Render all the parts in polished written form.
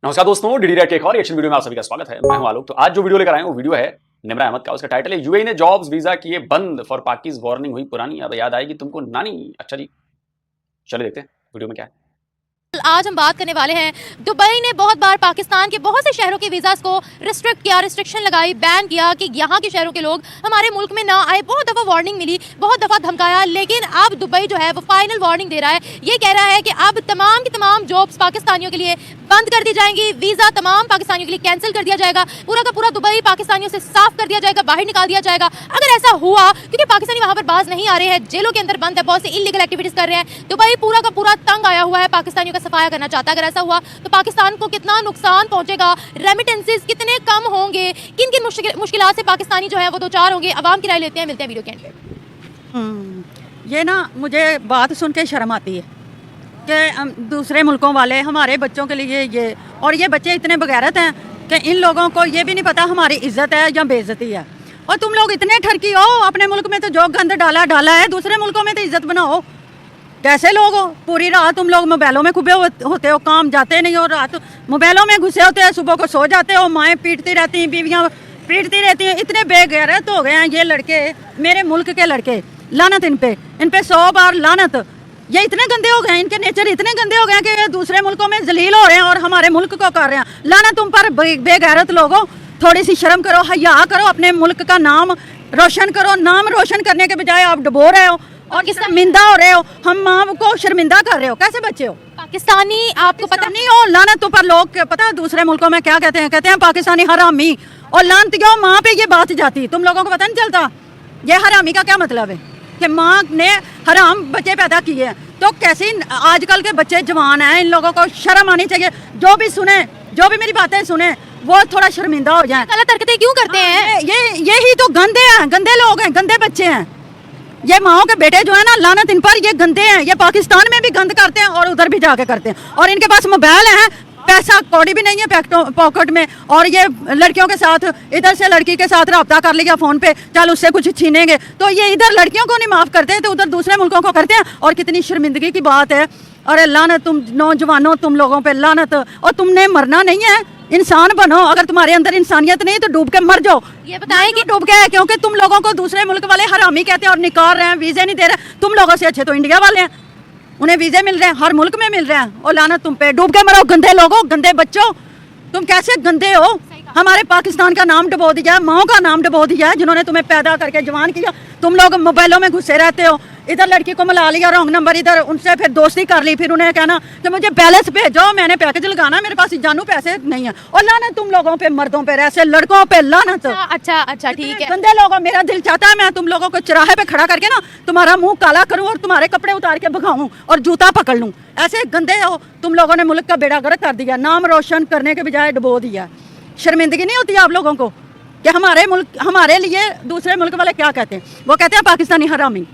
नमस्कार दोस्तों, DD red के एक और रिएक्शन वीडियो में आप सभी का स्वागत है। मैं हूं आलोक। तो आज जो वीडियो लेकर आए हैं वो वीडियो है निम्रा अहमद का। उसका टाइटल है यूएई ने जॉब्स वीजा किए बंद फॉर पाकिस, वार्निंग हुई पुरानी अब याद आएगी तुमको नानी। अच्छा जी, चलिए देखते हैं वीडियो में क्या है। आज हम बात करने वाले हैं, दुबई ने बहुत बार पाकिस्तान के बहुत से शहरों के वीज़ास को रिस्ट्रिक्ट किया, रिस्ट्रिक्शन लगाई, बैन किया कि यहाँ के शहरों के लोग हमारे मुल्क में ना आए। बहुत दफ़ा वार्निंग मिली, बहुत दफ़ा धमकाया, लेकिन अब दुबई जो है वो फाइनल वार्निंग दे रहा है। ये कह रहा है कि अब तमाम की तमाम जॉब्स पाकिस्तानियों के लिए बंद कर दी जाएंगी, वीज़ा तमाम पाकिस्तानियों के लिए कैंसिल कर दिया जाएगा, पूरा का पूरा दुबई पाकिस्तानियों से साफ कर दिया जाएगा, बाहर निकाल दिया जाएगा। अगर ऐसा हुआ, क्योंकि पाकिस्तानी वहाँ पर बाज नहीं आ रहे हैं, जेलों के अंदर बंद है, बहुत से इलीगल एक्टिविटीज़ कर रहे हैं, दुबई पूरा का पूरा तंग आया हुआ है, पाकिस्तानियों का सफाया करना चाहता है। अगर ऐसा हुआ तो पाकिस्तान को कितना नुकसान पहुंचेगा, रेमिटेंसेस कितने कम होंगे, किन किन मुश्किलात से पाकिस्तानी जो है वो दो चार होंगे। आवाम की राय लेते हैं, मिलते हैं वीडियो के एंड पे। ये ना मुझे बात सुन के शर्म आती है कि दूसरे मुल्कों वाले हमारे बच्चों के लिए ये बच्चे इतने बगैरत हैं कि इन लोगों को ये भी नहीं पता हमारी इज्जत है या बेइज्जती है। और तुम लोग इतने ठरकी हो, अपने मुल्क में तो जो गंद डाला है, दूसरे मुल्कों में तो इज्जत बनाओ। कैसे लोग हो, पूरी रात तुम लोग मोबाइलों में खुबे होते हो, काम जाते नहीं हो, रात मोबाइलों में घुसे होते हैं, सुबह को सो जाते हो, माएँ पीटती रहती हैं, बीवियाँ पीटती रहती हैं। इतने बेगैरत हो गए हैं ये लड़के, मेरे मुल्क के लड़के। लानत इन पे 100 बार लानत। ये इतने गंदे हो गए हैं, इनके नेचर इतने गंदे हो गए हैं कि ये दूसरे मुल्कों में जलील हो रहे हैं और हमारे मुल्क को कर रहे हैं। लानत तुम पर बेगैरत लोगों। थोड़ी सी शर्म करो, हया करो, अपने मुल्क का नाम रोशन करो। नाम रोशन करने के बजाय आप डुबो रहे हो और शर्मिंदा हो रहे हो, हम माँ को शर्मिंदा कर रहे हो। कैसे बच्चे हो पाकिस्तानी, आपको पता नहीं हो। लानत तुम पर लोग पता है दूसरे मुल्कों में क्या कहते हैं पाकिस्तानी हरामी। और लानतियों माँ पे ये बात जाती, तुम लोगों को पता नहीं चलता ये हरामी का क्या मतलब है कि माँ ने हराम बच्चे पैदा किए हैं। तो कैसे आजकल के बच्चे जवान हैं, इन लोगों को शर्म आनी चाहिए। जो भी सुने, जो भी मेरी बातें सुने, वो थोड़ा शर्मिंदा हो जाए। गलत हरकतें क्यों करते हैं? यही तो गंदे हैं, गंदे लोग हैं, गंदे बच्चे हैं। ये माओ के बेटे जो है ना, लानत इन पर, ये गंदे हैं। ये पाकिस्तान में भी गंद करते हैं और उधर भी जाके करते हैं। और इनके पास मोबाइल है, पैसा कौड़ी भी नहीं है पॉकेट में, और ये लड़कियों के साथ, इधर से लड़की के साथ रब्ता कर लिया फ़ोन पे, चल उससे कुछ छीनेंगे। तो ये इधर लड़कियों को नहीं माफ़ करते तो उधर दूसरे मुल्कों को करते हैं। और कितनी शर्मिंदगी की बात है। अरे लानत तुम नौजवानों, तुम लोगों पे लानत। और तुमने मरना नहीं है, इंसान बनो। अगर तुम्हारे अंदर इंसानियत नहीं तो डूब के मर जाओ। ये बताएं कि डूब के, क्योंकि तुम लोगों को दूसरे मुल्क वाले हरामी कहते हैं और निकाल रहे हैं, वीज़े नहीं दे रहे। तुम लोगों से अच्छे तो इंडिया वाले हैं, उन्हें वीज़े मिल रहे हैं, हर मुल्क में मिल रहे हैं। और लानत तुम पे, डूब के मरो गंदे लोगों, गंदे बच्चों। तुम कैसे गंदे हो, हमारे पाकिस्तान का नाम डुबो दिया, माओ का नाम डुबो दिया, जिन्होंने तुम्हें पैदा करके जवान किया। तुम लोग मोबाइलों में घुसे रहते हो, इधर लड़की को मिला लिया रॉन्ग नंबर, इधर उनसे फिर दोस्ती कर ली, फिर उन्हें कहना कि मुझे बैलेंस भेजो, मैंने पैकेज लगाना, मेरे पास जानू पैसे नहीं है। और लानत तुम लोगों पे, मर्दों पे, ऐसे लड़कों पे लानत। अच्छा ठीक है। गंदे लोगों, मेरा दिल चाहता है मैं तुम लोगों को चौराहे पे खड़ा करके ना तुम्हारा मुंह काला करूं और तुम्हारे कपड़े उतार के भगाऊं और जूता पकड़ लूं। ऐसे गंदे हो तुम लोगों ने, मुल्क का बेड़ा गर्क कर दिया, नाम रोशन करने के बजाय डुबो दिया। शर्मिंदगी नहीं होती आप लोगों को कि हमारे मुल्क, हमारे लिए दूसरे मुल्क वाले क्या कहते हैं? वो कहते हैं पाकिस्तानी हरामी।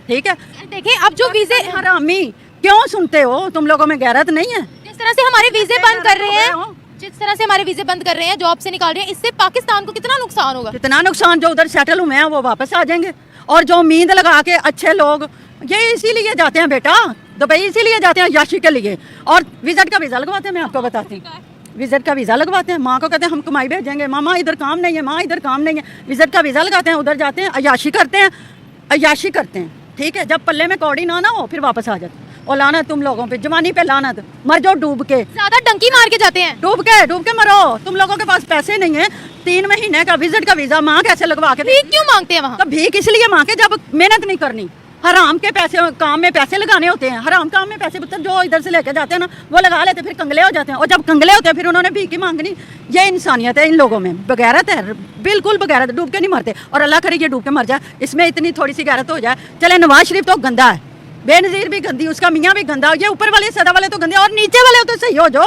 ठीक है, देखिए अब जो वीजे हरामी क्यों सुनते हो? तुम लोगों में गैरत नहीं है? जिस तरह से हमारे वीजे बंद कर रहे हैं, जिस तरह से हमारे वीजे बंद कर रहे हैं, जॉब से निकाल रहे हैं, इससे पाकिस्तान को कितना नुकसान होगा? कितना नुकसान। जो उधर सेटल हुए हैं वो वापस आ जाएंगे। और जो उम्मीद लगा के अच्छे लोग, ये इसीलिए जाते हैं बेटा दुबई, इसीलिए जाते हैं याशी के लिए। और विजिट का वीज़ा लगवाते हैं, मैं आपको बताती हूँ, विजिट का वीज़ा लगवाते हैं। माँ को कहते हैं हम कमाई भेजेंगे, मामा इधर काम नहीं है, माँ इधर काम नहीं है। विजिट का वीज़ा लगाते हैं, उधर जाते हैं, अयाशी करते हैं। ठीक है, जब पल्ले में कौड़ी ना हो फिर वापस आ जाते हैं। और लानत तुम लोगों पे, जवानी पे लानत। मर जाओ डूब के, ज्यादा डंकी मार के जाते हैं। डूब के मरो। तुम लोगों के पास पैसे नहीं है, 3 महीने का विजिट का वीज़ा माँ कैसे लगवा के? भीख क्यों मांगते हैं वहाँ? तो भीख इसलिए मांगे जब मेहनत नहीं करनी। हराम के पैसे काम में पैसे लगाने होते हैं, हराम काम में पैसे पुत्र जो इधर से लेके जाते हैं ना, वो लगा लेते, फिर कंगले हो जाते हैं। और जब कंगले होते हैं फिर उन्होंने भीख ही मांगनी। ये इंसानियत है इन लोगों में, बगैरत है, बिल्कुल बगैरत। डूब के नहीं मरते, और अल्लाह करे ये डूब के मर जाए, इसमें इतनी थोड़ी सी गैरत हो जाए। चले, नवाज शरीफ तो गंदा है, बेनज़ीर भी गंदी, उसका मियाँ भी गंदा, ये ऊपर वाले सदा वाले तो गंदे, और नीचे वाले तो सही हो जो।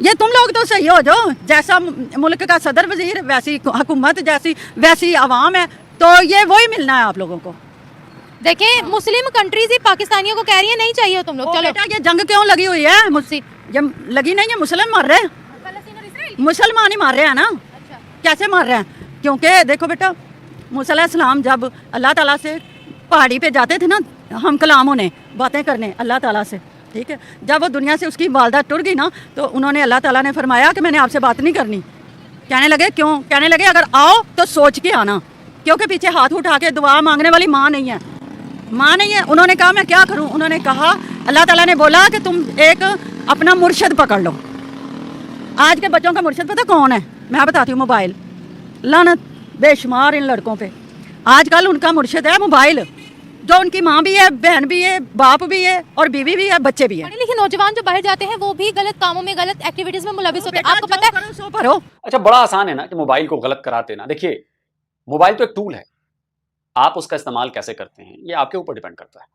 ये तुम लोग तो सही हो जो। जैसा मुल्क का सदर वजीर वैसी हुकूमत, जैसी वैसी आवाम है, तो ये वही मिलना है आप लोगों को। देखिए मुस्लिम कंट्रीज ही पाकिस्तानियों को कह रही है नहीं चाहिए हो तुम लोग। चलो बेटा, ये जंग क्यों लगी हुई है? मुझसे जब लगी नहीं है, मुसलमान मार रहे हैं, मुसलमान ही मार रहे हैं ना। कैसे मार रहे हैं? क्योंकि देखो बेटा, मूसा अलैहिस्सलाम जब अल्लाह ताला से पहाड़ी पे जाते थे ना, हम कलामों ने बातें करने अल्लाह ताला से, ठीक है, जब वो दुनिया से उसकी वालदा टुर गई ना, तो उन्होंने अल्लाह ताला ने फरमाया कि मैंने आपसे बात नहीं करनी। कहने लगे क्यों? कहने लगे अगर आओ तो सोच के आना, क्योंकि पीछे हाथ उठा के दुआ मांगने वाली माँ नहीं है, माँ नहीं है। उन्होंने कहा मैं क्या करूँ? उन्होंने कहा अल्लाह ताला ने बोला कि तुम एक अपना मुर्शिद पकड़ लो। आज के बच्चों का मुर्शिद पता कौन है? मैं बताती हूँ, मोबाइल। लानत बेशुमार इन लड़कों पे। आजकल उनका मुर्शिद है मोबाइल, जो उनकी माँ भी है, बहन भी है, बाप भी है और बीवी भी है, बच्चे भी है। पढ़े लिखे नौजवान जो बाहर जाते हैं वो भी गलत कामों में, गलत एक्टिविटीज में मुलविस होते हैं। आपको पता है? सो भरो। अच्छा, बड़ा आसान है ना कि मोबाइल को गलत करा देना। देखिए, मोबाइल तो एक टूल है, आप उसका इस्तेमाल कैसे करते हैं ये आपके ऊपर डिपेंड करता है।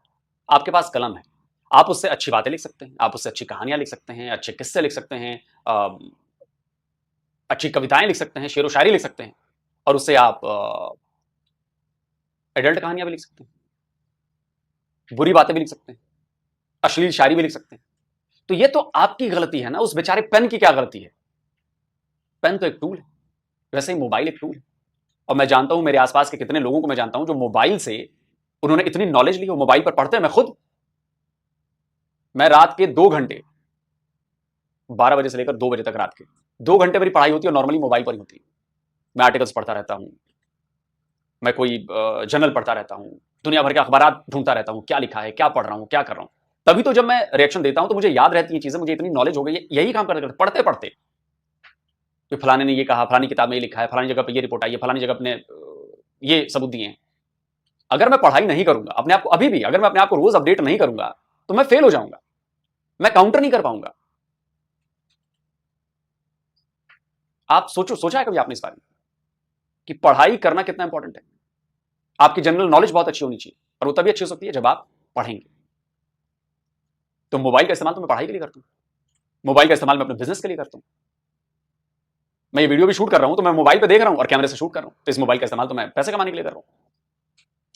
आपके पास कलम है, आप उससे अच्छी बातें लिख सकते हैं, आप उससे अच्छी कहानियां लिख सकते हैं, अच्छे किस्से लिख सकते हैं, अच्छी कविताएं लिख सकते हैं, शेर व शायरी लिख सकते हैं, और उससे आप एडल्ट कहानियां भी लिख सकते हैं, बुरी बातें भी लिख सकते हैं, अश्लील शायरी भी लिख सकते हैं। तो ये तो आपकी गलती है ना, उस बेचारे पेन की क्या गलती है? पेन तो एक टूल है, वैसे ही मोबाइल एक टूल है। और मैं जानता हूं, मेरे आसपास के कितने लोगों को मैं जानता हूं जो मोबाइल से उन्होंने इतनी नॉलेज ली, वो मोबाइल पर पढ़ते हैं। मैं रात के 2 घंटे, 12 बजे से लेकर 2 बजे तक रात के 2 घंटे मेरी पढ़ाई होती है, और नॉर्मली मोबाइल पर ही होती है। मैं आर्टिकल्स पढ़ता रहता हूं, मैं कोई जर्नल पढ़ता रहता हूं, दुनिया भर के अखबार ढूंढता रहता हूं, क्या लिखा है, क्या पढ़ रहा हूं, क्या कर रहा हूं। तभी तो जब मैं रिएक्शन देता हूं तो मुझे याद रहती है चीजें, मुझे इतनी नॉलेज हो गई है। यही काम करते करते, पढ़ते पढ़ते, कि फलाने ने ये कहा, फलानी किताब में ये लिखा है, फलानी जगह पर ये रिपोर्ट आई है, फलानी जगह अपने ये सबूत दिए हैं। अगर मैं पढ़ाई नहीं करूंगा अपने आप को, अभी भी अगर मैं अपने आप को रोज अपडेट नहीं करूंगा तो मैं फेल हो जाऊंगा, मैं काउंटर नहीं कर पाऊंगा। आप सोचा है कभी आपने इस बारे में कि पढ़ाई करना कितना इंपॉर्टेंट है? आपकी जनरल नॉलेज बहुत अच्छी होनी चाहिए, और वो तभी अच्छी हो सकती है जब आप पढ़ेंगे। तो मोबाइल का इस्तेमाल तो मैं पढ़ाई के लिए करता हूं, मोबाइल का इस्तेमाल मैं अपने बिजनेस के लिए करता हूं। मैं ये वीडियो भी शूट कर रहा हूं तो मैं मोबाइल पे देख रहा हूं और कैमरे से शूट कर रहा हूं। तो इस मोबाइल का इस्तेमाल तो मैं पैसे कमाने के लिए कर रहा हूं।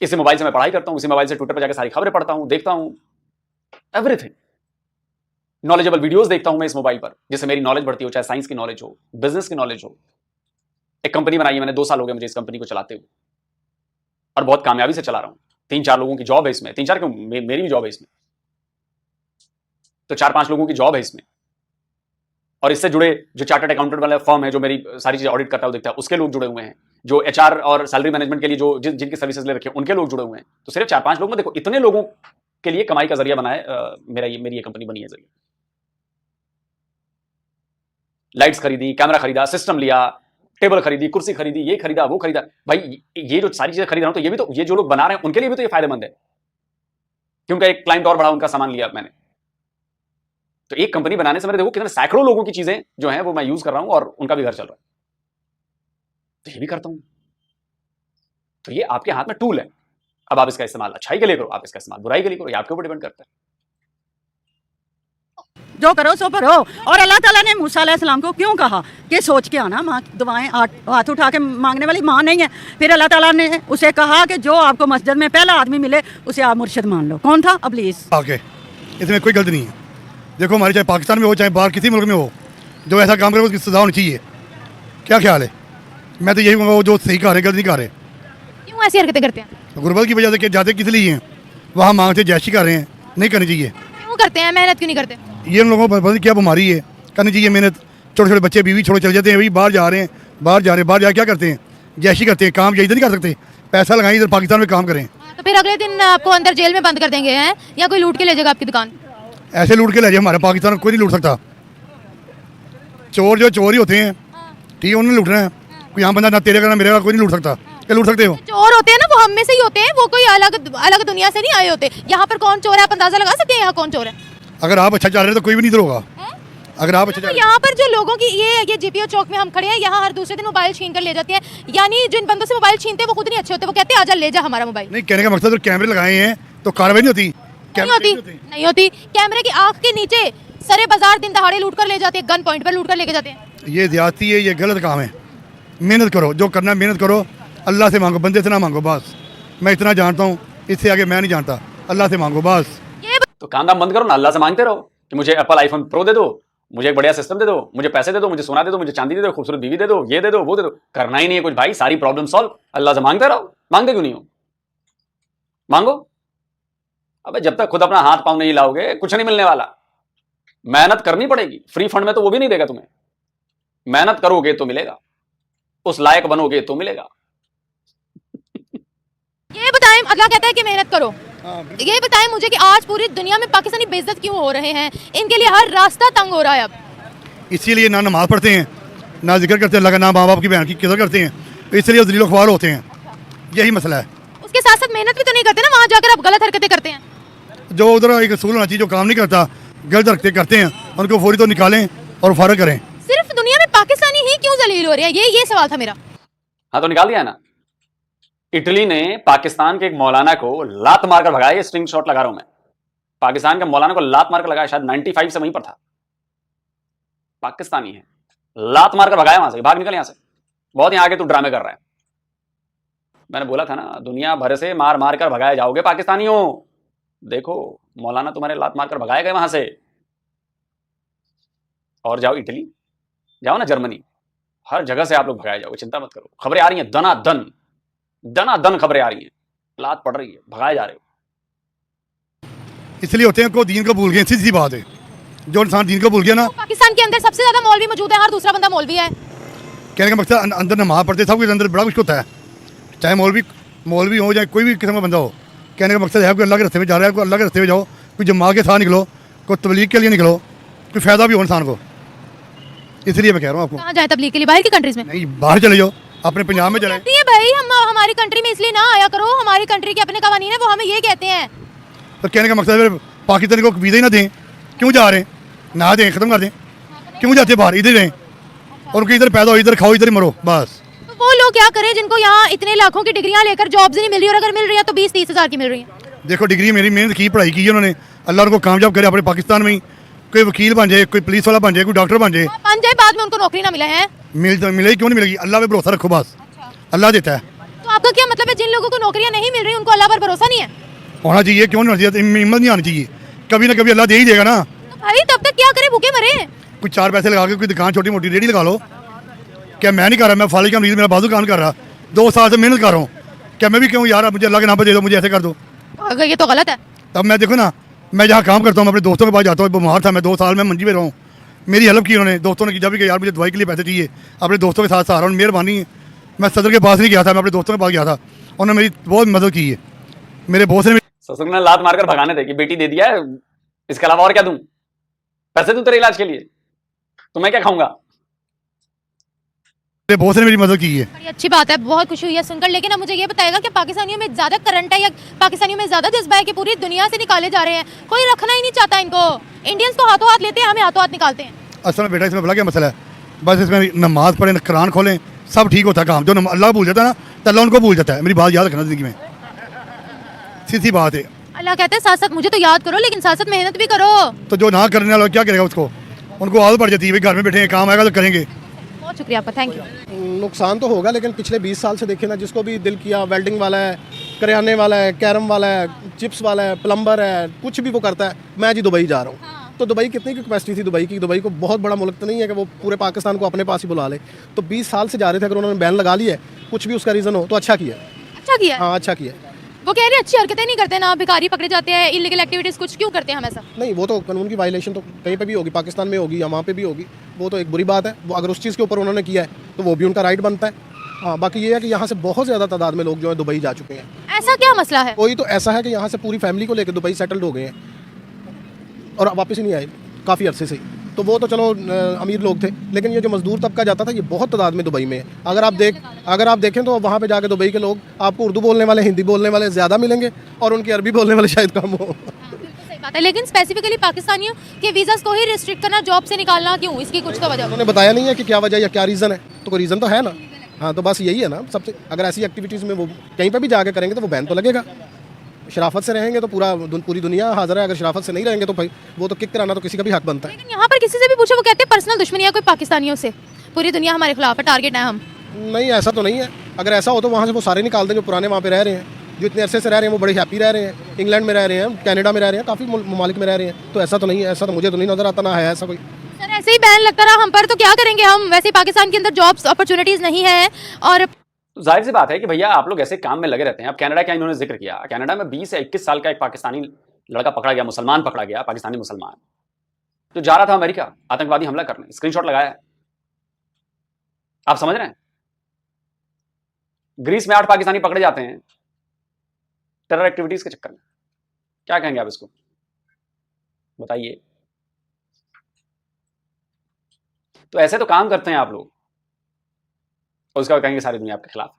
इसी मोबाइल से मैं पढ़ाई करता हूं, इसी मोबाइल से ट्विटर पर जाकर सारी खबरें पढ़ता हूं, देखता हूं, एवरीथिंग। नॉलेजेबल वीडियोस देखता हूं मैं इस मोबाइल पर, जिससे मेरी नॉलेज बढ़ती हो, चाहे साइंस की नॉलेज हो, बिजनेस की नॉलेज हो। एक कंपनी बनाई है मैंने, 2 साल हो गए मुझे इस कंपनी को चलाते हुए, और बहुत कामयाबी से चला रहा हूं। 3-4 लोगों की जॉब है इसमें, 3-4 क्यों, मेरी भी जॉब है इसमें, तो 4-5 लोगों की जॉब है इसमें। और इससे जुड़े जो चार्टर्ड अकाउंटेंट वाला फर्म है जो मेरी सारी चीजें ऑडिट करता है, देखता है, उसके लोग जुड़े हुए हैं। जो एचआर और सैलरी मैनेजमेंट के लिए जो जिनकी सर्विसेज ले रखे हैं, उनके लोग जुड़े हुए हैं। तो सिर्फ 4-5 लोग में देखो, इतने लोगों के लिए कमाई का जरिया बना है मेरी ये कंपनी बनी है जरिए। लाइट्स खरीदी, कैमरा खरीदा, सिस्टम लिया, टेबल खरीदी, कुर्सी खरीदी, ये खरीदा, वो खरीदा। भाई ये जो सारी चीजें खरीद रहा हूं, तो ये भी तो, ये जो लोग बना रहे हैं उनके लिए भी तो ये फायदेमंद है, क्योंकि एक क्लाइंट और बढ़ा, उनका सामान लिया मैंने। तो एक कंपनी बनाने से मेरे देखो कितने सैकड़ों लोगों की चीजें जो हैं वो मैं यूज कर रहा हूं, और उनका भी घर चल रहा है। तो ये भी करता हूं। तो ये आपके हाथ में टूल है। अब आप इसका इस्तेमाल अच्छाई के लिए करो, आप इसका इस्तेमाल बुराई के लिए करो, ये आपके ऊपर डिपेंड करता है। जो करो सो भरो। और अल्लाह ताला ने मूसा अलैहिस्सलाम को क्यों कहा कि सोच के आना, माँ दुआएं हाथ उठा के मांगने वाली माँ नहीं है। फिर अल्लाह ताला ने उसे कहा कि जो आपको मस्जिद में पहला आदमी मिले उसे आप मुर्शिद मान लो। कौन था? इब्लीस। आके इसमें कोई गलती नहीं है। देखो, हमारे चाहे पाकिस्तान में हो चाहे बाहर किसी मुल्क में हो, जो ऐसा काम करे उसकी सजा होनी चाहिए। क्या ख्याल है? मैं तो यही कहूँगा, वो जो सही कर रहे गलत नहीं कर रहे। क्यों ऐसी हरकतें करते हैं? गुर्बत की वजह से जाते किस लिए हैं, वहाँ मांगते जैशी कर रहे हैं, नहीं करनी चाहिए। क्यों करते हैं? मेहनत क्यों नहीं करते? ये उन लोगों को पता नहीं क्या बीमारी है, करनी चाहिए मेहनत। छोटे छोटे बच्चे बीवी छोड़े चले जाते हैं, अभी बाहर जा रहे हैं, बाहर जा क्या करते हैं? जैशी करते हैं, काम यही तो नहीं कर सकते। पैसा लगाएं इधर पाकिस्तान में काम करें। तो फिर अगले दिन आपको अंदर जेल में बंद कर देंगे हैं, या कोई लूट के ले जाएगा आपकी दुकान? ऐसे लूट के ले जाए, हमारे पाकिस्तान में कोई नहीं लूट सकता। चोर जो चोर ही होते हैं, ठीक है, उन्होंने लूटना है। कोई यहाँ बंदा ना तेरे का ना मेरे का कोई नहीं लूट सकता। क्या लूट सकते हो? चोर होते हैं ना, वो हम में से ही होते हैं, वो कोई अलग दुनिया से नहीं आए होते। यहाँ पर कौन चोर है आप अंदाजा लगा सकते हैं यहाँ कौन चोर है? अगर आप अच्छा चल रहे हैं तो कोई भी नहीं इधर होगा। अगर आप अच्छा तो यहाँ पर जो लोगों की ये जीपीओ चौक में हम खड़े हैं, यहाँ हर दूसरे दिन मोबाइल छीन कर ले जाते हैं। यानी जिन बंदों से मोबाइल छीनते हैं वो खुद नहीं अच्छे होते, वो कहते हैं आजा ले जा हमारा मोबाइल। नहीं, कहने का मकसद कैमरे लगाए हैं तो कार्रवाई नहीं होती। नहीं होती। कैमरे की आंख के नीचे सरे बाजार दिन दहाड़े लूट कर ले जाते हैं, गन पॉइंट पर लूट कर लेके जाते हैं। ये ज्यादती है, ये गलत काम है। मेहनत करो, जो करना है मेहनत करो, अल्लाह से मांगो, बंदे से ना मांगो। बस मैं इतना जानता हूँ, इससे आगे मैं नहीं जानता। अल्लाह से मांगो बस। तो काम धाम बंद करो ना, अल्लाह से मांगते रहो कि मुझे एप्पल आईफोन प्रो दे दो, मुझे एक बढ़िया सिस्टम दे दो, मुझे पैसे दे दो, मुझे सोना दे दो, मुझे चांदी दे दो, खूबसूरत बीवी दे दो, ये दे दो, वो दे दो। करना ही नहीं है कुछ भाई, सारी प्रॉब्लम सॉल्व। अल्लाह से मांगते रहो। मांगते क्यों नहीं हो? मांगो। अबे जब तक खुद अपना हाथ पांव नहीं लाओगे कुछ नहीं मिलने वाला। मेहनत करनी पड़ेगी, फ्री फंड में तो वो भी नहीं देगा तुम्हें। मेहनत करोगे तो मिलेगा, उस लायक बनोगे तो मिलेगा। ये बताएं, अल्लाह कहता है कि मेहनत करो। ये बताएं मुझे कि आज पूरी दुनिया में पाकिस्तानी बेइज्जत क्यों हो रहे हैं? इनके लिए हर रास्ता तंग हो रहा है अब। इसीलिए ना नमाज पढ़ते हैं, ना जिक्र करते हैं अल्लाह का, ना माँ बाप की बहन की कदर करते हैं, इसलिए ज़लील ख्वार होते हैं। यही मसला है। उसके साथ साथ मेहनत भी तो नहीं करते ना, वहाँ जाकर आप गलत हरकतें करते हैं। जो उधर एक असूल होना चाहिए, जो काम नहीं करता गलत हरकतें करते हैं, उनको फौरी तो निकालें और फारग करें। सिर्फ दुनिया में पाकिस्तानी ही क्यों जलील हो रहे हैं? ये सवाल था मेरा। हाँ तो निकाल दिया है ना। इटली ने पाकिस्तान के एक मौलाना को लात मारकर भगाया। ये स्क्रीन शॉट लगा रहा हूं मैं। पाकिस्तान के मौलाना को लात मारकर लगाया, शायद 95 से वहीं पर था। पाकिस्तानी है, लात मारकर भगाया वहां से, भाग निकल यहां से। बहुत यहां आके तू ड्रामे कर रहा है। मैंने बोला था ना, दुनिया भर से मार मार कर भगाए जाओगे पाकिस्तानियों। देखो मौलाना तुम्हारे लात मारकर भगाए गए वहां से। और जाओ इटली, जाओ ना जर्मनी, हर जगह से आप लोग भगाए जाओगे, चिंता मत करो। खबरें आ रही हैं दना दन खबरें आ रही हैं, लात पड़ रही है, भगाए जा रहे हो। इसलिए होते हैं को दीन को भूल गए। सीधी सी बात है, जो इंसान दीन को भूल गया ना। पाकिस्तान के अंदर सबसे ज्यादा मौलवी मौजूद है, हर दूसरा बंदा मौलवी है। कहने का मकसद अंदर नमाज पढ़ते, सब कुछ अंदर बड़ा कुछ होता है, चाहे मौलवी हो जाए कोई भी किस्म का बंदा हो। कहने का मकसद है कि अल्लाह के रास्ते में जा रहा है, कोई अल्लाह के रास्ते में जाओ, कोई जमात के साथ निकलो, कोई तबलीग के लिए निकलो, कोई फ़ायदा भी हो इंसान को। इसलिए मैं कह रहा हूँ आपको, कहाँ जाए तबलीग के लिए? बाहर की कंट्रीज में नहीं बाहर चले जाओ, अपने पंजाब में चले। कहती है भाई हम हमारी कंट्री में इसलिए ना आया करो, हमारी कंट्री के अपने कवानीन है, वो हमें ये कहते हैं। तो कहने का मकसद है पाकिस्तानी को वीज़ा ही ना दें, क्यों जा रहे हैं? ना दें, ख़त्म कर दें। क्यों जाते बाहर? इधर रहें, और उनके इधर पैदा हो, इधर खाओ, इधर ही मरो, बस। तो वो लोग क्या करें जिनको यहाँ इतने लाखों की डिग्रियां लेकर जॉब्स ही नहीं मिल रही, और अगर मिल रही है तो 20-30 हज़ार की मिल रही है। देखो डिग्री मेरी मेहनत की, पढ़ाई की है उन्होंने, अल्लाह उनको कामयाब करे अपने पाकिस्तान में ही। कोई वकील बन जाए, कोई पुलिस वाला बन जाए, कोई डॉक्टर बन जाए, बन जाए, बाद में उनको नौकरी ना मिले हैं। मिलेगी क्यों नहीं मिलेगी? अल्लाह पे भरोसा रखो बस, अल्लाह देता है। तो आपका क्या मतलब है, जिन लोगों को नौकरियां नहीं मिल रही उनको अल्लाह पर भरोसा नहीं है? होना चाहिए, क्यों नहीं होना चाहिए? हिम्मत नहीं आनी चाहिए, कभी ना कभी अल्लाह दे ही देगा ना। तो भाई तब तक क्या करें, भूखे मरे? कुछ 4 पैसे लगा के कोई दुकान छोटी मोटी रेडी लगा लो। क्या मैं नहीं कर रहा? मैं फालिज का मरीज, मेरा बाजू काम कर रहा, 2 साल से मेहनत कर रहा हूँ। क्या मैं भी क्यों यार मुझे अल्लाह के नाम पर दे दो, मुझे ऐसे कर दो? अगर ये तो गलत है। तब मैं देखो ना, मैं जहाँ काम करता हूँ, मैं अपने दोस्तों के पास जाता हूँ। बीमार था मैं, 2 साल में मंजी पे रहा हूँ, मेरी हेल्प की उन्होंने। दोस्तों ने जब भी कि यार मुझे दवाई के लिए पैसे चाहिए, अपने दोस्तों के साथ सहारा, मेहरबानी है। मैं सदर के पास नहीं गया था, मैं अपने दोस्तों के पास गया था, उन्होंने मेरी बहुत मदद की है। मेरे बॉस ने ससुर ने लात मारकर भगाने थे कि बेटी दे दिया है, इसके अलावा और क्या दूं? पैसे दूं तेरे इलाज के लिए, तो मैं क्या खाऊंगा? मेरे बॉस ने मेरी मदद की है। बड़ी अच्छी बात है, बहुत खुशी हुई है सुनकर। लेकिन अब मुझे ये बताएगा कि पाकिस्तानियों में ज्यादा करंट है या पाकिस्तानियों में ज्यादा जज्बा है कि पूरी दुनिया से निकाले जा रहे हैं? कोई रखना ही नहीं चाहता इनको। इंडियंस तो हाथों हाथ लेते हैं, हमें हाथों हाथ निकालते हैं। असल में बेटा इसमें बड़ा क्या मसला है, बस इसमें नमाज पढ़ें, कुरान खोलें, सब ठीक होता है काम। जो अल्लाह भूल जाता है ना, तो अल्लाह उनको भूल जाता है। मेरी बात याद रखना जिंदगी में, सीधी बात है। अल्लाह कहते हैं साथ साथ मुझे तो याद करो, लेकिन साथ साथ मेहनत भी करो। तो जो ना करने वाला क्या करेगा? उसको उनको आदत पड़ जाती है, भाई घर में बैठे हैं, काम आएगा तो करेंगे। बहुत शुक्रिया आपका, थैंक यू। नुकसान तो होगा, लेकिन पिछले 20 साल से देखें ना, जिसको भी दिल किया, वेल्डिंग वाला है, करियाने वाला है, कैरम वाला है, चिप्स वाला है, प्लम्बर है, कुछ भी वो करता है। मैं जी दुबई जा रहा हूँ। तो दुबई कितनी की कैपेसिटी थी दुबई की? दुबई को बहुत बड़ा मुल्क तो नहीं है कि वो पूरे पाकिस्तान को अपने पास ही बुला ले। तो 20 साल से जा रहे थे, अगर उन्होंने बैन लगा लिया है, कुछ भी उसका रीज़न हो, तो अच्छा किया। अच्छा किया। हाँ अच्छा किया। वो कह रहे हैं अच्छी हरकतें नहीं करते ना, भिखारी पकड़े जाते हैं, इलीगल एक्टिविटीज कुछ क्यों करते हैं हम ऐसा? नहीं, वो तो कानून की वायलेशन तो कहीं पे भी होगी, पाकिस्तान में होगी या वहाँ पे भी होगी, वो तो एक बुरी बात है। वो अगर उस चीज़ के ऊपर उन्होंने किया है तो वो भी उनका राइट बनता है। हाँ, बाकी ये है कि यहाँ से बहुत ज़्यादा तादाद में लोग जो है दुबई जा चुके हैं। ऐसा क्या मसला है? कोई तो ऐसा है कि यहाँ से पूरी फैमिली को लेकर दुबई सेटल्ड हो गए हैं और वापस ही नहीं आए काफ़ी अरसे से। तो वो तो चलो अमीर लोग थे, लेकिन ये जो मजदूर तबका जाता था, ये बहुत तादाद में दुबई में है। अगर आप देखें तो वहाँ पे जाके दुबई के लोग आपको उर्दू बोलने वाले, हिंदी बोलने वाले ज़्यादा मिलेंगे, और उनकी अरबी बोलने वाले शायद कम हो। सही बात है, लेकिन स्पेसिफिकली पाकिस्तानियों के वीज़ास को ही रिस्ट्रिक्ट करना, जॉब से निकालना क्यों? इसकी कुछ तो वजह उन्होंने बताया नहीं है कि क्या वजह या क्या रीज़न है, तो कोई रीज़न तो है ना। हाँ, तो बस यही है ना सबसे। अगर ऐसी एक्टिविटीज़ में वो कहीं पर भी जाके करेंगे तो वो बैन तो लगेगा। शराफत से रहेंगे तो पूरी दुनिया हाजिर है, अगर शराफत से नहीं रहेंगे तो भाई वो तो किक कराना तो किसी का भी हक बनता है। लेकिन यहाँ पर किसी से भी पूछो, वो कहते हैं पर्सनल दुश्मनी है कोई पाकिस्तानियों से, पूरी दुनिया हमारे खिलाफ है, टारगेट है हम। नहीं, ऐसा तो नहीं है। अगर ऐसा हो तो वहाँ से वो सारे निकाल दें जो पुराने वहाँ पे रह रहे हैं, जो इतने अरसे से रह रहे हैं, वो बड़े हैप्पी रह रहे हैं, इंग्लैंड में रह रहे हैं, कनाडा में रह रहे हैं, काफ़ी ममालिक में रह रहे हैं। तो ऐसा तो नहीं है, ऐसा तो मुझे तो नहीं नज़र आता, ना है ऐसा कोई। सर ऐसे ही बैन लगता रहा हम पर तो क्या करेंगे हम? वैसे ही पाकिस्तान के अंदर जॉब्स अपॉर्चुनिटीज़ नहीं है। और तो जाहिर सी बात है कि भैया आप लोग ऐसे काम में लगे रहते हैं। अब कनाडा का इन्होंने जिक्र किया, कनाडा में 20 से 21 साल का एक पाकिस्तानी लड़का पकड़ा गया, मुसलमान पकड़ा गया, पाकिस्तानी मुसलमान, जो जा रहा था अमेरिका आतंकवादी हमला करने, स्क्रीनशॉट लगाया है। आप समझ रहे हैं? ग्रीस में 8 पाकिस्तानी पकड़े जाते हैं टेरर एक्टिविटीज के चक्कर में। क्या कहेंगे आप इसको, बताइए। तो ऐसे तो काम करते हैं आप लोग, और उसका कहेंगे सारी दुनिया आपके खिलाफ।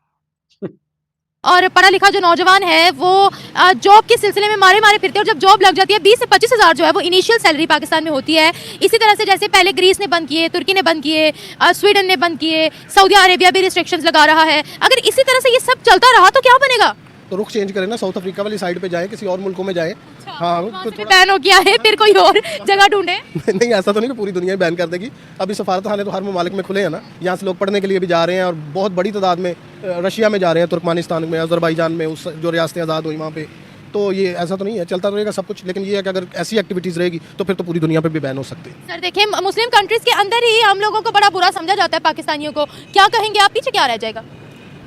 और पढ़ा लिखा जो नौजवान है वो जॉब के सिलसिले में मारे मारे फिरते हैं, और जब जॉब लग जाती है 20 से 25 हज़ार जो है वो इनिशियल सैलरी पाकिस्तान में होती है। इसी तरह से जैसे पहले ग्रीस ने बंद किए, तुर्की ने बंद किए, स्वीडन ने बंद किए, सऊदी अरेबिया भी रिस्ट्रिक्शंस लगा रहा है। अगर इसी तरह से ये सब चलता रहा तो क्या बनेगा? तो रुख चेंज करें ना, साउथ अफ्रीका वाली साइड पे जाए, किसी और मुल्कों में जाए। हाँ, तो थोड़ा बैन हो गया है, फिर कोई और जगह ढूंढे। नहीं, ऐसा तो नहीं कि पूरी दुनिया ही बैन कर देगी। अभी सफारत खाने तो हर ममालिक में खुले हैं ना, यहाँ से लोग पढ़ने के लिए भी जा रहे हैं, और बहुत बड़ी तादाद में रशिया में जा रहे हैं, तुर्कमानिस्तान में, अजरबैजान में, उस जो रियासतें आज़ाद हुई वहाँ पे। तो ये ऐसा तो नहीं है, चलता रहेगा सब कुछ, लेकिन ये है कि अगर ऐसी एक्टिविटीज़ रहेगी तो फिर तो पूरी दुनिया पे भी बैन हो सकती है। सर देखिए, मुस्लिम कंट्रीज के अंदर ही हम लोगों को बड़ा बुरा समझा जाता है पाकिस्तानियों को, क्या कहेंगे आप, पीछे क्या रह जाएगा?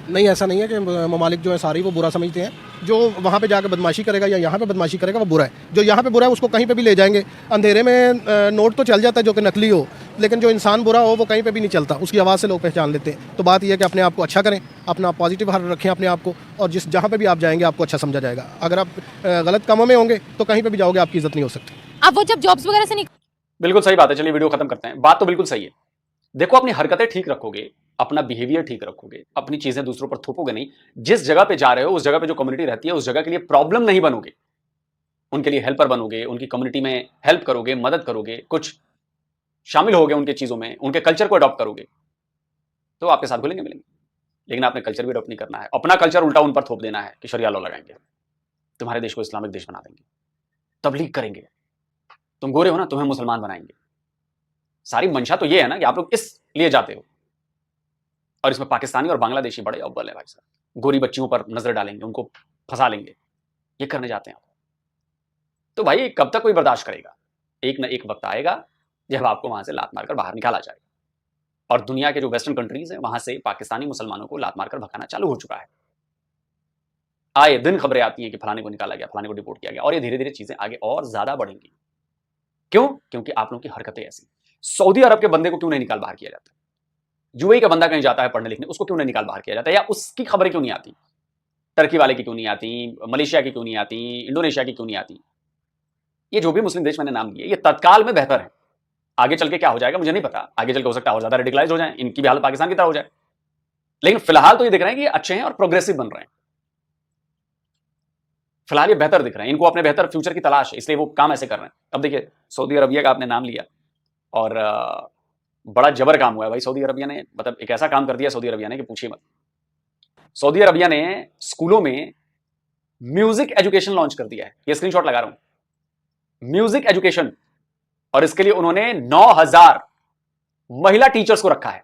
नहीं, ऐसा नहीं है कि ममालिक जो है सारी वो बुरा समझते हैं। जो वहाँ पे जाकर बदमाशी करेगा या यहाँ पे बदमाशी करेगा वो बुरा है। जो यहाँ पे बुरा है उसको कहीं पे भी ले जाएंगे। अंधेरे में नोट तो चल जाता है जो कि नकली हो, लेकिन जो इंसान बुरा हो वो कहीं पे भी नहीं चलता, उसकी आवाज़ से लोग पहचान लेते हैं। तो बात यह है कि अपने आप को अच्छा करें, अपना पॉजिटिव हाल रखें अपने आप को, और जहाँ पे भी आप जाएंगे आपको अच्छा समझा जाएगा। अगर आप गलत कामों में होंगे तो कहीं पर भी जाओगे आपकी इज्जत नहीं हो सकती। अब वो जब जॉब्स वगैरह से बिल्कुल सही बात है। चलिए वीडियो खत्म करते हैं। बात तो बिल्कुल सही है। देखो, अपनी हरकतें ठीक रखोगे, अपना बिहेवियर ठीक रखोगे, अपनी चीजें दूसरों पर थोपोगे नहीं, जिस जगह पे जा रहे हो उस जगह पे जो कम्युनिटी रहती है उस जगह के लिए प्रॉब्लम नहीं बनोगे, उनके लिए हेल्पर बनोगे, उनकी कम्युनिटी में हेल्प करोगे, मदद करोगे, कुछ शामिल होगे उनके चीजों में, उनके कल्चर को अडॉप्ट करोगे, तो आपके साथ घुलेंगे मिलेंगे। लेकिन आपने कल्चर भी अडॉप्ट नहीं करना है, अपना कल्चर उल्टा उन पर थोप देना है कि शरिया लॉ लगाएंगे, तुम्हारे देश को इस्लामिक देश बना देंगे, तबलीग करेंगे, तुम गोरे हो ना तुम्हें मुसलमान बनाएंगे। सारी मंशा तो ये है ना कि आप लोग इस लिए जाते हो, और इसमें पाकिस्तानी और बांग्लादेशी बड़े अव्वल है भाई साहब। गोरी बच्चियों पर नजर डालेंगे, उनको फंसा लेंगे, ये करने जाते हैं। तो भाई कब तक कोई बर्दाश्त करेगा? एक ना एक वक्त आएगा जब आपको वहां से लात मारकर बाहर निकाला जाएगा। और दुनिया के जो वेस्टर्न कंट्रीज हैं वहां से पाकिस्तानी मुसलमानों को लात मारकर भगाना चालू हो चुका है। आए दिन खबरें आती हैं कि फलाने को निकाला गया, फलाने को डिपोर्ट किया गया, और ये धीरे धीरे चीजें आगे और ज्यादा बढ़ेंगी। क्यों? क्योंकि आप लोगों की हरकतें ऐसी। सऊदी अरब के बंदे को क्यों नहीं निकाल बाहर किया जाता? यूएई का बंदा कहीं जाता है पढ़ने लिखने, उसको क्यों नहीं निकाल बाहर किया जाता? या उसकी खबरें क्यों नहीं आती? टर्की वाले की क्यों नहीं आती? मलेशिया की क्यों नहीं आती? इंडोनेशिया की क्यों नहीं आती? ये जो भी मुस्लिम देश मैंने नाम लिए, ये तत्काल में बेहतर है। आगे चल के क्या हो जाएगा मुझे नहीं पता। आगे चल के हो सकता है और ज्यादा रेडिकलाइज हो जाए, इनकी भी हालत पाकिस्तान की तरह हो जाए। लेकिन फिलहाल तो ये दिख रहे हैं कि ये अच्छे हैं और प्रोग्रेसिव बन रहे हैं। फिलहाल ये बेहतर दिख रहे हैं, इनको अपने बेहतर फ्यूचर की तलाश है, इसलिए वो काम ऐसे कर रहे हैं। अब देखिए, सऊदी अरबिया का आपने नाम लिया, और बड़ा जबर काम हुआ है भाई। सऊदी अरबिया ने मतलब एक ऐसा काम कर दिया सऊदी अरबिया ने कि पूछिए मत। सऊदी अरबिया ने स्कूलों में म्यूजिक एजुकेशन लॉन्च कर दिया है। ये स्क्रीनशॉट लगा रहा हूं, म्यूजिक एजुकेशन, और इसके लिए उन्होंने 9000 महिला टीचर्स को रखा है।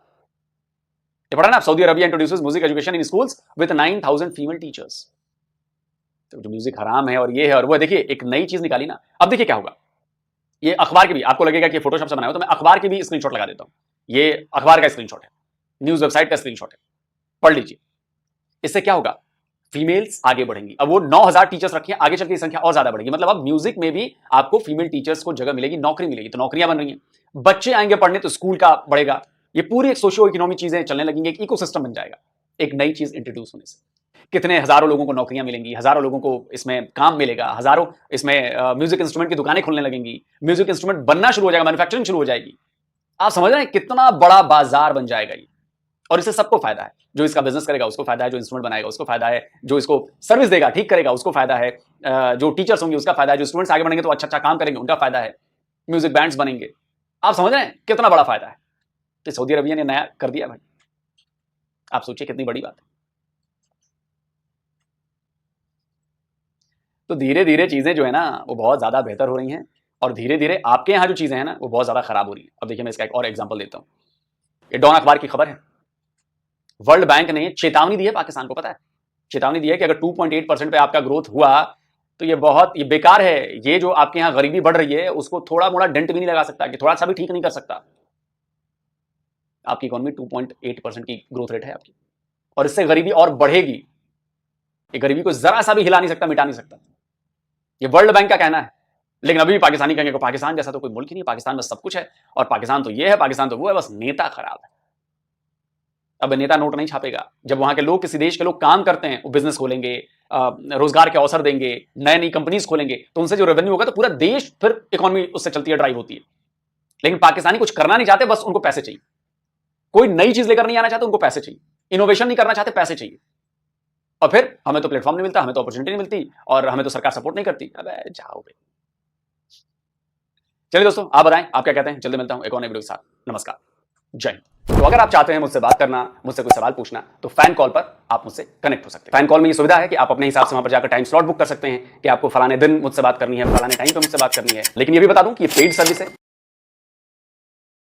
ये पढ़ा ना आप, Saudi Arabia introduces music education in schools with 9000 female teachers. तो जो म्यूजिक हराम है और ये है और वो, देखिए एक नई चीज निकाली ना। अब देखिए क्या होगा, ये अखबार की भी, आपको लगेगा कि फोटोशॉप से बनाया हो, तो मैं अखबार की भी स्क्रीनशॉट लगा देता हूं। ये अखबार का स्क्रीनशॉट है, न्यूज वेबसाइट का स्क्रीनशॉट है, पढ़ लीजिए। इससे क्या होगा, फीमेल्स आगे बढ़ेंगी। अब वो 9000 टीचर्स रखी हैं, आगे चल के संख्या और ज्यादा बढ़ेगी। मतलब अब म्यूजिक में भी आपको फीमेल टीचर्स को जगह मिलेगी, नौकरी मिलेगी, तो नौकरियां बन रही हैं, बच्चे आएंगे पढ़ने तो स्कूल का बढ़ेगा। ये पूरी एक सोशियो इकोनॉमिक चीजें चलने लगेंगी, एक इकोसिस्टम बन जाएगा एक नई चीज इंट्रोड्यूस होने से। कितने हजारों लोगों को नौकरियां मिलेंगी, हजारों लोगों को इसमें काम मिलेगा, हजारों इसमें म्यूजिक इंस्ट्रूमेंट की दुकानें खुलने लगेंगी, म्यूजिक इंस्ट्रूमेंट बनना शुरू हो जाएगा, मैन्युफैक्चरिंग शुरू हो जाएगी। आप समझ रहे हैं कितना बड़ा बाजार बन जाएगा ये। और इससे सबको फायदा है, जो इसका बिजनेस करेगा उसको फायदा है, जो इंस्ट्रूमेंट बनाएगा उसको फायदा है, जो इसको सर्विस देगा ठीक करेगा उसको फायदा है, जो टीचर्स होंगे उसका फायदा है, जो स्टूडेंट्स आगे बढ़ेंगे तो अच्छा अच्छा काम करेंगे उनका फायदा है, म्यूजिक बैंड्स बनेंगे। आप समझ रहे हैं कितना बड़ा फायदा है। तो सऊदी अरबिया ने नया कर दिया भाई, आप सोचिए कितनी बड़ी बात है। तो धीरे धीरे चीजें जो है ना वो बहुत ज्यादा बेहतर हो रही हैं, और धीरे धीरे आपके यहाँ जो चीजें हैं ना वो बहुत ज्यादा खराब हो रही हैं। अब देखिए मैं इसका एक और एग्जांपल देता हूं। ये डॉन अखबार की खबर है। वर्ल्ड बैंक ने चेतावनी दी है पाकिस्तान को, पता है, चेतावनी दी है कि अगर 2.8% पे आपका ग्रोथ हुआ तो ये बेकार है। ये जो आपके यहाँ गरीबी बढ़ रही है उसको थोड़ा मोड़ा डेंट भी नहीं लगा सकता, कि थोड़ा सा भी ठीक नहीं कर सकता। आपकी इकोनॉमी 2.8% की ग्रोथ रेट है आपकी, और इससे गरीबी और बढ़ेगी। ये गरीबी को जरा सा भी हिला नहीं सकता, मिटा नहीं सकता। ये वर्ल्ड बैंक का कहना है। लेकिन अभी भी पाकिस्तानी कहेंगे कि पाकिस्तान जैसा तो कोई मुल्क ही नहीं, पाकिस्तान में सब कुछ है और पाकिस्तान तो ये है, पाकिस्तान तो वो है, बस नेता खराब है। अब नेता नोट नहीं छापेगा। जब वहां के लोग, किसी देश के लोग काम करते हैं, वो बिजनेस खोलेंगे, रोजगार के अवसर देंगे, नई नई कंपनीज खोलेंगे, तो उनसे जो रेवेन्यू होगा तो पूरा देश, फिर इकोनॉमी उससे चलती है, ड्राइव होती है। लेकिन पाकिस्तानी कुछ करना नहीं चाहते, बस उनको पैसे चाहिए। कोई नई चीज लेकर नहीं आना चाहते, उनको पैसे चाहिए। इनोवेशन नहीं करना चाहते, पैसे चाहिए। और फिर हमें तो प्लेटफॉर्म नहीं मिलता, हमें तो अपॉर्चुनिटी नहीं मिलती, और हमें तो सरकार सपोर्ट नहीं करती। अबे जाओ बे। चलिए दोस्तों, आप बताएं आप क्या कहते हैं। जल्दी मिलता हूं एक और नई वीडियो के साथ। नमस्कार, जय हिंद। तो अगर आप चाहते हैं मुझसे बात करना, मुझसे कोई सवाल पूछना, तो फैन कॉल पर आप मुझसे कनेक्ट हो सकते हैं। फैन कॉल में ये सुविधा है कि आप अपने हिसाब से वहां पर जाकर टाइम स्लॉट बुक कर सकते हैं कि आपको फलाने दिन मुझसे बात करनी है, फलाने टाइम पे मुझसे बात करनी है। लेकिन ये भी बता दूं कि ये पेड सर्विस है।